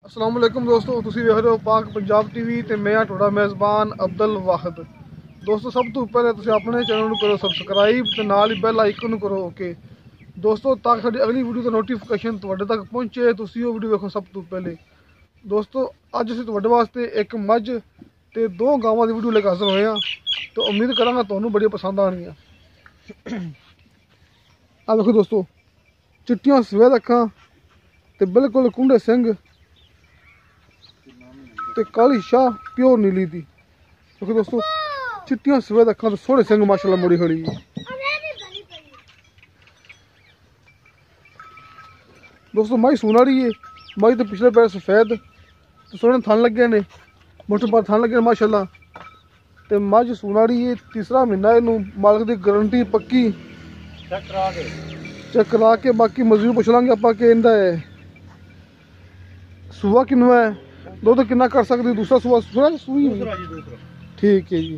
अस्सलाम वालेकुम दोस्तों, तुसी वेख रहे हो पाक पंजाब टीवी ते मैं थोड़ा मेज़बान अब्दुल वाहिद। दोस्तों सब तो पहले तुसी अपने चैनल को करो सब्सक्राइब ते नाल ही बेल आइकन करो ओके दोस्तों, ताकि साडी अगली वीडियो का नोटिफिकेशन तुहाडे तक पहुंचे। तुसी वो वीडियो देखो सब तो पहले। दोस्तों अज असीं तुहाडे वास्ते एक मझ ते दो गावां दी वीडियो लेके हाज़र होए हां, तो उम्मीद करांगा तुहानूं बड़ी पसंद आनी। आ देखो दोस्तों, चिट्टियां सफेद अखां ते बिल्कुल कुंडे सिंह ते काली शाह प्योर नीली दी। देखो दोस्तों, चिट्टियां सफेद अखां ते सोहने सिंह माशाल्लाह मुड़ी खड़ी है। दोस्तों माई सून वाली है। माई तो पिछले पैर सफेद तो सोहने थन लगे ने, मुठ पर थन लगे माशाल्लाह। ते मझ सून वाली है, तीसरा महीना इनू मालक की गारंटी पक्की चेक करा के बाकी मजदूर पुछ लांगे आपां कि इहदा सूआ किन्नू है, दुध किन्ना कर सकती। दूसरा सूआ सूई ठीक है जी।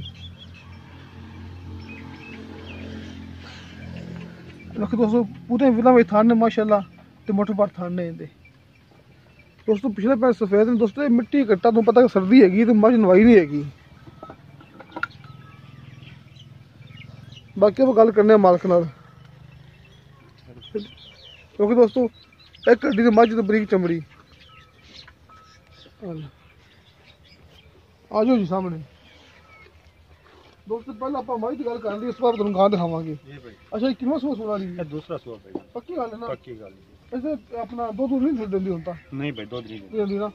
देखो दोस्तों पूरे विला में थान ने माशाल्लाह ते मोटे पर थान ने इहदे। दोस्तों पिछले पैर सफेद ने। दोस्तों ये मिट्टी कट्टा तुम पता सर्दी हैगी तो मझ नवाई नहीं हैगी। बाकी वो गल करने मालक नाल, क्योंकि दोस्तों एक हड्डी दी मझ ते बरीक चमड़ी। आ जाओ जी सामने। दोस्तों पहले आप मझ की गल कर ली, उस बाद तुम गां दिखावांगे। अच्छा कितना सूआ सुना रही है? दूसरा सूआ भाई। पक्की गल है ना? पक्की गल है। ऐसे अपना दूध नहीं देंदी हुंदा? नहीं भाई दूध नहीं देंदी ना।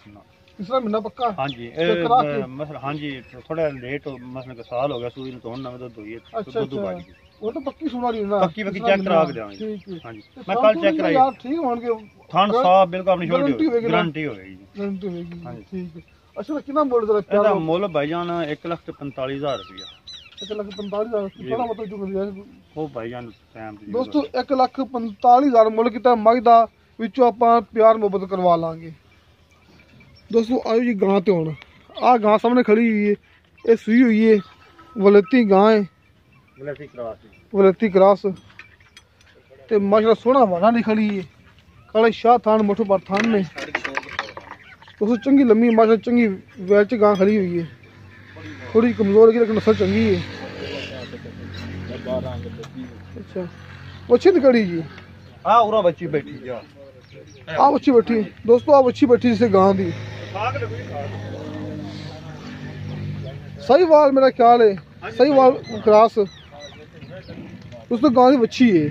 तीसरा महीना पक्का? हां जी मतलब हां जी थोड़ा लेट मतलब साल हो गया सूई ने, तो हुन नवा दूध हुई है। दूध बाकी वो तो पक्की सुना रही है ना? पक्की चेक करा के देंगे। ठीक है हां जी, मैं कल चेक कराई यार। ठीक होंगे थान साफ बिल्कुल अपनी छोटी गारंटी होगी। गारंटी होगी हां जी। ठीक है। अच्छा कितना बोल जरा प्यार? ਇਹਦਾ ਮੁੱਲ ਭਾਈਜਾਨ 1,45,000 रुपया। 1,45,000 थोड़ा मतलब जो कर ਉਹ ਭਾਈਜਾਨ ਟਾਈਮ ਤੇ। ਦੋਸਤੋ 1,45,000 ਮੁੱਲ ਕੀਤਾ ਮੱਝ ਦਾ, ਵਿੱਚੋਂ ਆਪਾਂ ਪਿਆਰ ਮੁਹੱਬਤ ਕਰਵਾ ਲਾਂਗੇ। ਦੋਸਤੋ ਆਓ ਜੀ ਗਾਂ ਤੇ ਹੁਣ। ਆਹ ਗਾਂ ਸਾਹਮਣੇ ਖੜੀ ਹੋਈ ਹੈ, ਇਹ ਸੂਈ ਹੋਈ ਹੈ, ਵਲਤੀ ਗਾਂ ਹੈ, वलती क्रॉस ते माशाल्लाह सोहना वाना नहीं खड़ी है। काले शाह थान मुठ पर थान ने। दोस्तों चंगी लम्मी माशाल्लाह चंगी वैच गां खड़ी हुई है। थोड़ी कमजोर है लेकिन नस्ल चंगी है। अच्छा बच्ची दिखड़ी जी? हाँ उरा बच्ची बैठी जा। आ बच्ची बैठी दोस्तों, आ बच्ची बैठी जिसे गां दी। सही वाल मेरा ख्याल है, सही वाल क्रॉस दोस्तों गांव की बच्ची है।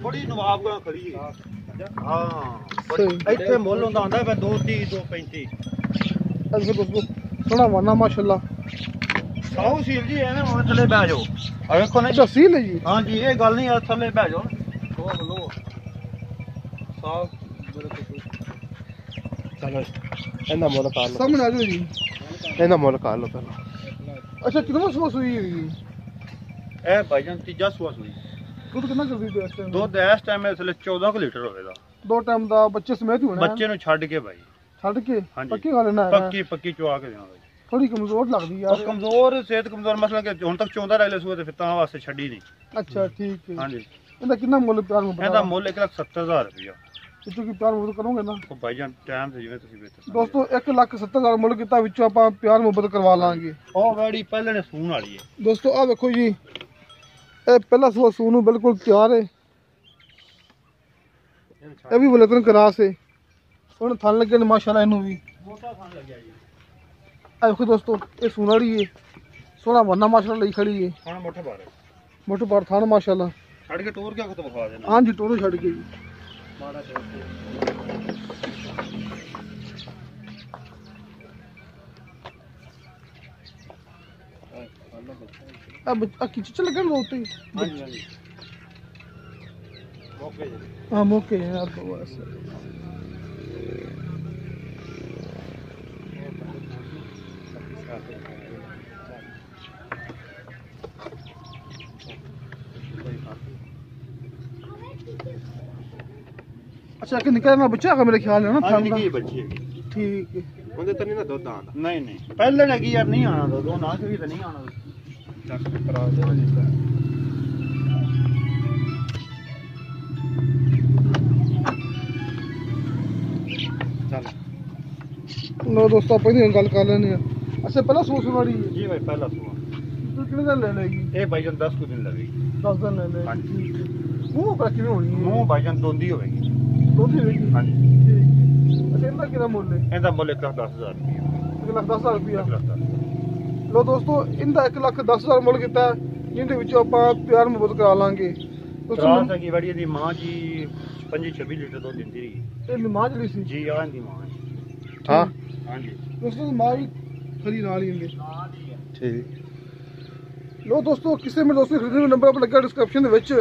बड़ी नवाब गां खड़ी है। हां इथे मुੱਲ ਹੁੰਦਾ ਹੁੰਦਾ ਹੈ 230 235। ਅੱਗੇ ਦੋਸਤੋ ਸੋਹਣਾ ਵਾਨਾ ਮਾਸ਼ਾਅੱਲਾ। ਸਾਊ ਸੀਲ ਜੀ ਐਵੇਂ ਹੁਣ ਥੱਲੇ ਬਹਿ ਜਾਓ। ਆ ਵੇਖੋ ਨਾ ਸੀਲ ਹੈ ਜੀ। ਹਾਂ ਜੀ ਇਹ ਗੱਲ ਨਹੀਂ ਆ, ਥੱਲੇ ਬਹਿ ਜਾਓ। ਲੋ ਸਾਫ ਚਲੋ ਇਹਦਾ ਮੁੱਲ ਕਰ ਲਓ। ਸਾਹਮਣੇ ਆ ਜਾਓ ਜੀ, ਇਹਦਾ ਮੁੱਲ ਕਰ ਲਓ ਪਹਿਲਾਂ। ਅੱਛਾ ਕਿੰਨਾ ਸੂਆ ਸੂਈ ਹੈ? ਇਹ ਭਾਈਜਾਨ ਤੀਜਾ ਸੂਆ ਸੂਈ। ਦੁੱਧ ਕਿੰਨਾ ਕਰਦੀ ਤੇ ਇਸ ਟਾਈਮ? ਦੁੱਧ ਇਸ ਟਾਈਮ ਇਸ ਵੇਲੇ 14 ਲੀਟਰ ਹੋਵੇਗਾ। ਦੋ ਟਾਈਮ ਦਾ ਬੱਚੇ ਸਮੇਤ ਹੀ ਹੋਣਾ? ਬੱਚੇ ਨੂੰ ਛੱਡ ਕੇ ਭਾਈ। ਛੱਡ ਕੇ? ਪੱਕੀ ਗੱਲ ਨਾ? ਪੱਕੀ ਚਵਾ ਕੇ ਦੇਣਾ ਭਾਈ। ਥੋੜੀ ਕਮਜ਼ੋਰ ਲੱਗਦੀ ਯਾਰ। ਕਮਜ਼ੋਰ ਸਿਹਤ ਕਮਜ਼ੋਰ ਮਸਲਾ ਕਿ ਹੁਣ ਤੱਕ ਚੋਂਦਾ ਰਹਿ ਸੂਏ ਤੇ ਫਿਰ ਤਾਂ ਵਾਸਤੇ ਛੱਡੀ ਨਹੀਂ। ਅੱਛਾ ਠੀਕ ਹੈ ਹਾਂ ਜੀ। ਇਹਦਾ ਕਿੰਨਾ ਮੁੱਲ ਪਿਆਰ ਮੁਹੱਬਤ? ਇਹਦਾ ਮੁੱਲ 1,70,000 ਰੁਪਇਆ। ਵਿੱਚੋਂ ਕੀ ਪਿਆਰ ਮੁਹੱਬਤ ਕਰੋਗੇ ਨਾ? ਉਹ ਭਾਈਜਾਨ ਟਾਈਮ ਤੇ ਜਿਵੇਂ ਤੁਸੀਂ ਵੇਚੋ। ਦੋਸਤੋ 1,70,000 ਮੁੱਲ ਕੀਤਾ, ਵਿੱਚੋਂ ਆਪਾਂ ਪਿਆਰ ਮੁਹੱਬਤ ਕਰਵਾ ਲਾਂਗੇ। ਉਹ ਵੈੜੀ ਪਹਿਲੇ ਨੇ ਸੂਣ ਵਾਲੀ ਹੈ। ਦੋਸਤੋ ਆਹ ਵੇਖੋ ਜੀ, ਇਹ ਪਹਿਲਾ ਸੂਆ ਸੂਣ ਨੂੰ ਬਿਲਕੁਲ ਤਿਆਰ ਹੈ। ਇਹ ਵੀ ਵਲਤਨ ਕਰਾਸ ਹੈ। ਹੁਣ ਥਣ ਲੱਗੇ ਨੇ ਮਾਸ਼ਾਅੱਲਾ ਇਹਨੂੰ ਵੀ। ਮੋਟਾ ਥਣ ਲੱਗਿਆ ਜੀ। ਆ ਵੇਖੋ ਦੋਸਤੋ ਇਹ ਸੂਣ ਵਾਲੀ ਹੈ, ਸੋਹਣਾ ਵੰਨਾ ਮਾਸ਼ਾਅੱਲਾ ਲਈ ਖੜੀ ਹੈ। ਹਾਂ ਮੋਟਾ ਬਾਰ ਹੈ, ਮੋਟਾ ਬਾਰ ਥਣ ਮਾਸ਼ਾਅੱਲਾ। ਛੱਡ ਕੇ ਟੋਰ ਕੇ ਖੁਦ ਵਿਖਾ ਦੇਣਾ। ਹਾਂ ਜੀ ਟੋਰੋ ਛੱਡ ਕੇ ਜੀ। ਮਾੜਾ अब किचन लगे ना होते ही। हाँ मौके हैं यार तो बस। अच्छा कि निकलना बच्चा का मेरे ख्याल है ना? हाँ निकी बच्ची है। ठीक है। ਉਹਦੇ ਤਾਂ ਨਹੀਂ ਨਾ ਦੁੱਧ ਆਉਂਦਾ? ਨਹੀਂ ਪਹਿਲੇ ਲੱਗੀ ਯਾਰ ਨਹੀਂ ਆਣਾ ਦੁੱਧ, ਉਹ ਨਾ ਵੀ ਤਾਂ ਨਹੀਂ ਆਣਾ। ਚੱਕ ਕਰਾ ਦੇ ਜੀ। लो दोस्तों आप गल कर लेने अच्छा पहला सूआ सुनाड़ी है जी भाई पहला सूआ तो कितने दिन ले लेगी ये भाईजान 10 को दिन लगेगी 10 दिन ले लेगी हाँ जी मुंह पर किवें होनी है मुंह भाईजान दोंदी होगी दोंदी होगी हाँ जी ठीक अच्छा इनका कितना मुੱਲ है ਇਹਦਾ ਮੁੱਲ 1,10,000 ਰੁਪਏ 1,10,000 रुपया ਲੋ ਦੋਸਤੋ ਇਹਦਾ 1,10,000 ਮੁੱਲ ਕੀਤਾ ਜਿਹਦੇ ਵਿੱਚੋਂ ਆਪਾਂ ਪਿਆਰ ਮੁਹੱਬਤ ਕਰਾ ਲਾਂਗੇ ਦੋਸਤੋ ਕੀ ਵੜੀ ਦੀ ਮਾਂ ਜੀ 25-26 ਲੀਟਰ ਦੁੱਧ ਦਿੰਦੀ ਰਹੀ ਇਹ ਮਾਂ ਜਿਹੜੀ ਸੀ ਜੀ ਆਂ ਦੀ ਮਾਂ ਹਾਂ ਹਾਂਜੀ ਦੋਸਤੋ ਮਾਂ ਵੀ ਖਰੀ ਨਾਲ ਹੀ ਹੁੰਦੀ ਠੀਕ ਲੋ ਦੋਸਤੋ ਕਿਸੇ ਮੇਰੇ ਦੋਸਤ ਖਰੀਦਣ ਦਾ ਨੰਬਰ ਆਪ ਲੱਗਾ ਡਿਸਕ੍ਰਿਪਸ਼ਨ ਦੇ ਵਿੱਚ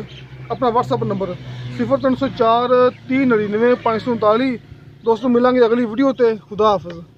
ਆਪਣਾ WhatsApp ਨੰਬਰ 0304 399 539 ਦੋਸਤੋ ਮਿਲਾਂਗੇ ਅਗਲੀ ਵੀਡੀਓ ਤੇ ਖੁਦਾ ਹਾਫਿਜ਼